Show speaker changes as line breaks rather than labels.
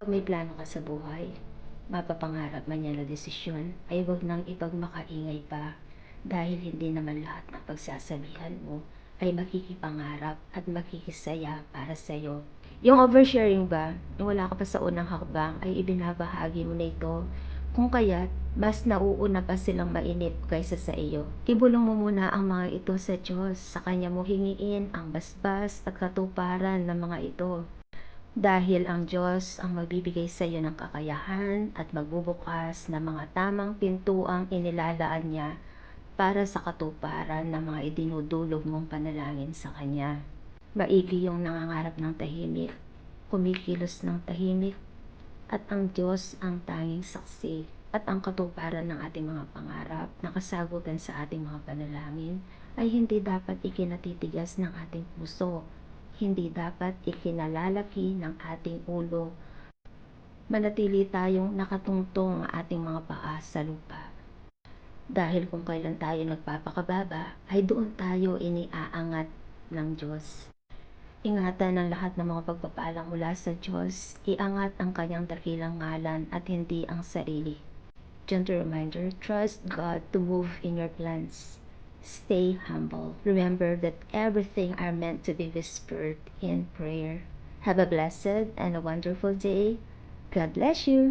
Kung may plano ka sa buhay, mapapangarap man yan na desisyon, ay huwag nang ipagmakaingay pa dahil hindi naman lahat ng pagsasabihan mo ay makikipangarap at makikisaya para sa'yo. Yung oversharing ba, yung wala ka pa sa unang hakbang ay ibinabahagi mo na ito, kung kaya't mas nauuna pa silang mainip kaysa sa iyo. Ibulong mo muna ang mga ito sa Diyos, sa Kanya mo hingiin ang basbas at katuparan ng mga ito. Dahil ang Diyos ang magbibigay sa iyo ng kakayahan at magbubukas ng mga tamang pintuang inilalaan niya para sa katuparan ng mga idinudulog mong panalangin sa Kanya. Maigi yung nangangarap ng tahimik, kumikilos ng tahimik, at ang Diyos ang tanging saksi at ang katuparan ng ating mga pangarap na kasagutan sa ating mga panalangin ay hindi dapat ikinatitigas ng ating puso, hindi dapat ikinalalaki ng ating ulo. Manatili tayong nakatungtong ang ating mga paa sa lupa. Dahil kung kailan tayo nagpapakababa, ay doon tayo iniaangat ng Diyos. Ingatan ang lahat ng mga pagpapalang mula sa Diyos, iangat ang kanyang dakilang ngalan at hindi ang sarili. Gentle reminder, trust God to move in your plans. Stay humble. Remember that everything are meant to be whispered in prayer. Have a blessed and a wonderful day. God bless you.